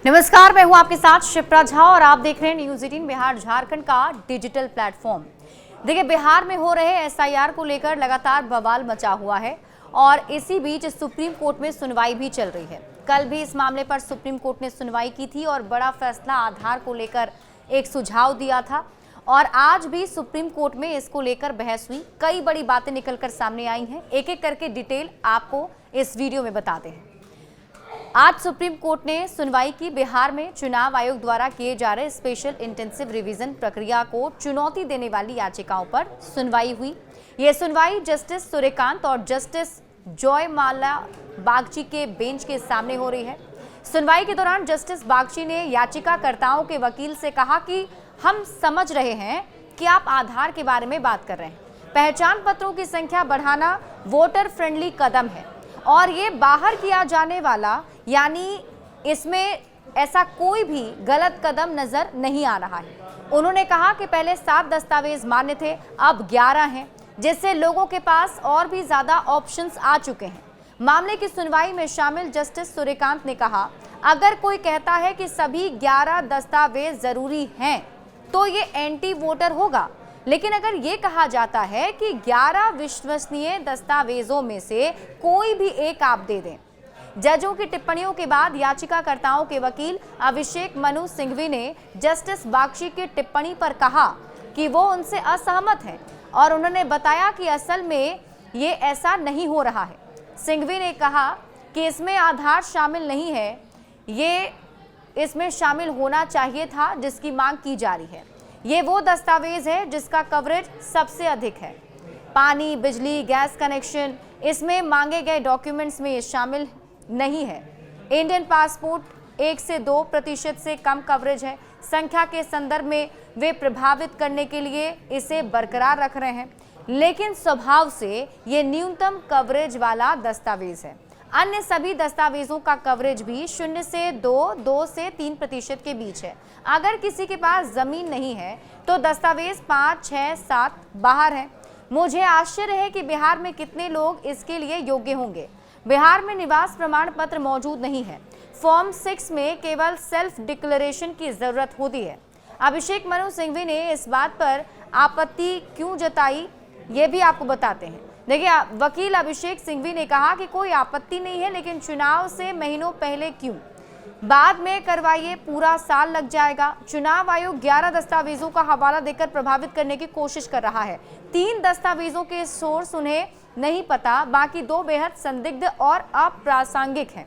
नमस्कार, मैं हूं आपके साथ शिप्रा झा और आप देख रहे हैं न्यूज़ 18 बिहार झारखंड का डिजिटल प्लेटफॉर्म। देखिए, बिहार में हो रहे एसआईआर को लेकर लगातार बवाल मचा हुआ है और इसी बीच सुप्रीम कोर्ट में सुनवाई भी चल रही है। कल भी इस मामले पर सुप्रीम कोर्ट ने सुनवाई की थी और बड़ा फैसला आधार को लेकर एक सुझाव दिया था और आज भी सुप्रीम कोर्ट में इसको लेकर बहस हुई। कई बड़ी बातें निकलकर सामने आई हैं, एक एक करके डिटेल आपको इस वीडियो में बताते हैं। आज सुप्रीम कोर्ट ने सुनवाई की। बिहार में चुनाव आयोग द्वारा किए जा रहे स्पेशल इंटेंसिव रिवीजन प्रक्रिया को चुनौती देने वाली याचिकाओं पर सुनवाई हुई। यह सुनवाई जस्टिस सूर्यकांत और जस्टिस जयमाला बागची के बेंच के सामने हो रही है। सुनवाई के दौरान जस्टिस बागची ने याचिकाकर्ताओं के वकील से कहा कि हम समझ रहे हैं कि आप आधार के बारे में बात कर रहे हैं। पहचान पत्रों की संख्या बढ़ाना वोटर फ्रेंडली कदम है और ये बाहर किया जाने वाला, यानी इसमें ऐसा कोई भी गलत कदम नजर नहीं आ रहा है। उन्होंने कहा कि पहले 7 दस्तावेज मान्य थे, अब 11 हैं, जिससे लोगों के पास और भी ज्यादा ऑप्शंस आ चुके हैं। मामले की सुनवाई में शामिल जस्टिस सूर्यकांत ने कहा, अगर कोई कहता है कि सभी 11 दस्तावेज जरूरी हैं तो ये एंटी वोटर होगा, लेकिन अगर ये कहा जाता है कि 11 विश्वसनीय दस्तावेजों में से कोई भी एक आप दे दें। जजों की टिप्पणियों के बाद याचिकाकर्ताओं के वकील अभिषेक मनु सिंघवी ने जस्टिस बागची की टिप्पणी पर कहा कि वो उनसे असहमत हैं और उन्होंने बताया कि असल में ये ऐसा नहीं हो रहा है। सिंघवी ने कहा कि इसमें आधार शामिल नहीं है, ये इसमें शामिल होना चाहिए था जिसकी मांग की जा रही है। ये वो दस्तावेज है जिसका कवरेज सबसे अधिक है। पानी, बिजली, गैस कनेक्शन, इसमें मांगे गए डॉक्यूमेंट्स में ये शामिल नहीं है। इंडियन पासपोर्ट 1 से 2% से कम कवरेज है। संख्या के संदर्भ में वे प्रभावित करने के लिए इसे बरकरार रख रहे हैं, लेकिन स्वभाव से ये न्यूनतम कवरेज वाला दस्तावेज है। अन्य सभी दस्तावेजों का कवरेज भी 0 से 2 से 3% के बीच है। अगर किसी के पास जमीन नहीं है तो दस्तावेज 5, 6, 7 बाहर है। मुझे आश्चर्य है कि बिहार में कितने लोग इसके लिए योग्य होंगे। बिहार में निवास प्रमाण पत्र मौजूद नहीं है। फॉर्म 6 में केवल सेल्फ डिक्लेरेशन की जरूरत होती है। अभिषेक मनु सिंघवी ने इस बात पर आपत्ति क्यों जताई, ये भी आपको बताते हैं। देखिए, वकील अभिषेक सिंघवी ने कहा कि कोई आपत्ति नहीं है, लेकिन चुनाव से महीनों पहले क्यों, बाद में करवाइए, पूरा साल लग जाएगा। चुनाव आयोग 11 दस्तावेजों का हवाला देकर प्रभावित करने की कोशिश कर रहा है। 3 दस्तावेजों के सोर्स उन्हें नहीं पता, बाकी 2 बेहद संदिग्ध और अप्रासंगिक हैं।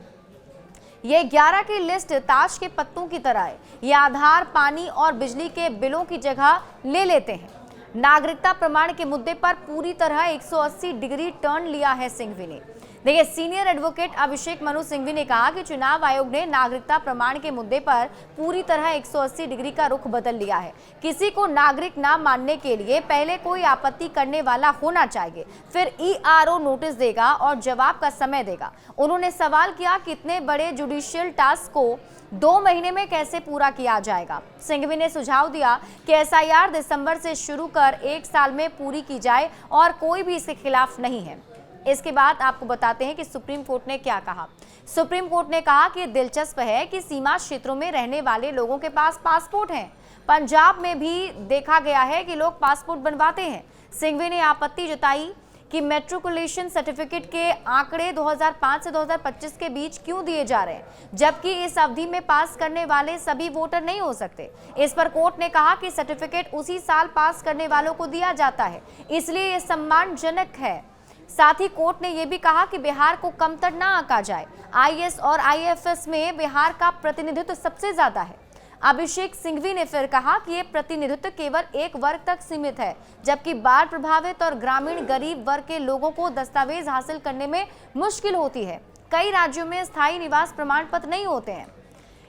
ये 11 की लिस्ट ताश के पत्तों की तरह है। ये आधार, पानी और बिजली के बिलों की जगह ले लेते हैं। नागरिकता प्रमाण के मुद्दे पर पूरी तरह 180 डिग्री टर्न लिया है सिंघवी ने। देखिए, सीनियर एडवोकेट अभिषेक मनु सिंघवी ने कहा कि चुनाव आयोग ने नागरिकता प्रमाण के मुद्दे पर पूरी तरह 180 डिग्री का रुख बदल लिया है। किसी को नागरिक ना मानने के लिए पहले कोई आपत्ति करने वाला होना चाहिए, फिर ERO नोटिस देगा और जवाब का समय देगा। उन्होंने सवाल किया कि इतने बड़े जुडिशियल टास्क को 2 महीने में कैसे पूरा किया जाएगा। सिंघवी ने सुझाव दिया कि एसआईआर दिसंबर से शुरू कर 1 साल में पूरी की जाए और कोई भी इसके खिलाफ नहीं है। इसके बाद आपको बताते हैं कि सुप्रीम कोर्ट ने क्या कहा। सुप्रीम कोर्ट ने कहा कि दिलचस्प है कि सीमा क्षेत्रों में रहने वाले लोगों के पास पासपोर्ट हैं। पंजाब में भी देखा गया है कि लोग पासपोर्ट बनवाते हैं। सिंघवी ने आपत्ति जताई कि मैट्रिकुलेशन सर्टिफिकेट के आंकड़े 2005 से 2025 के बीच क्यों दिए जा रहे हैं, जबकि इस अवधि में पास करने वाले सभी वोटर नहीं हो सकते। इस पर कोर्ट ने कहा कि सर्टिफिकेट उसी साल पास करने वालों को दिया जाता है, इसलिए ये सम्मानजनक है। साथ ही कोर्ट ने यह भी कहा कि बिहार को कमतर ना आंका जाए। IAS और IAFS में बिहार का प्रतिनिधित्व सबसे ज्यादा है। अभिषेक सिंघवी ने फिर कहा कि यह प्रतिनिधित्व केवल एक वर्ग तक सीमित है, जबकि बाढ़ प्रभावित और ग्रामीण गरीब वर्ग के लोगों को दस्तावेज हासिल करने में मुश्किल होती है। कई राज्यों में स्थायी निवास प्रमाण पत्र नहीं होते हैं।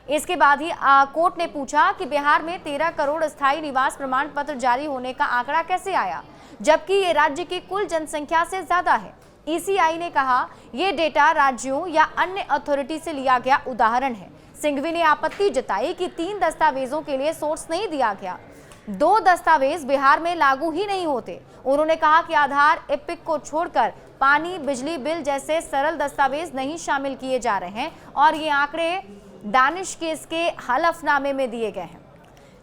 इसके बाद ही कोर्ट ने पूछा कि बिहार में 13 करोड़ स्थायी निवास प्रमाण पत्र जारी होने का आंकड़ा कैसे आया, जबकि ये राज्य की कुल जनसंख्या से ज्यादा है। ECI ने कहा ये डेटा राज्यों या अन्य अथॉरिटी से लिया गया उदाहरण है। सिंघवी ने आपत्ति जताई कि 3 दस्तावेजों के लिए सोर्स नहीं दिया गया। 2 दस्तावेज बिहार में लागू ही नहीं होते। उन्होंने कहा कि आधार, एपिक को छोड़कर पानी, बिजली बिल जैसे सरल दस्तावेज नहीं शामिल किए जा रहे हैं और ये आंकड़े दानिश केस के हलफनामे में दिए गए हैं।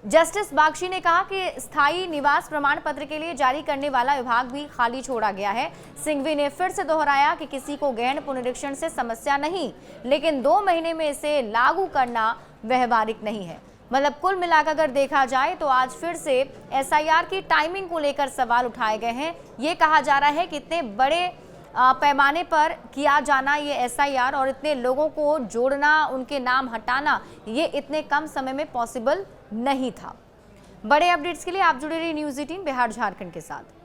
जस्टिस बागची ने कहा कि स्थायी निवास प्रमाण पत्र के लिए जारी करने वाला विभाग भी खाली छोड़ा गया है। सिंघवी ने फिर से दोहराया कि किसी को गहन पुनरीक्षण से समस्या नहीं, लेकिन 2 महीने में इसे लागू करना व्यवहारिक नहीं है। मतलब कुल मिलाकर अगर देखा जाए तो आज फिर से एसआईआर की टाइमिंग को लेकर सवाल उठाए गए हैं। ये कहा जा रहा है कि इतने बड़े पैमाने पर किया जाना ये एसआईआर और इतने लोगों को जोड़ना, उनके नाम हटाना, ये इतने कम समय में पॉसिबल नहीं था। बड़े अपडेट्स के लिए आप जुड़े रहिए न्यूज़ 18 बिहार झारखंड के साथ।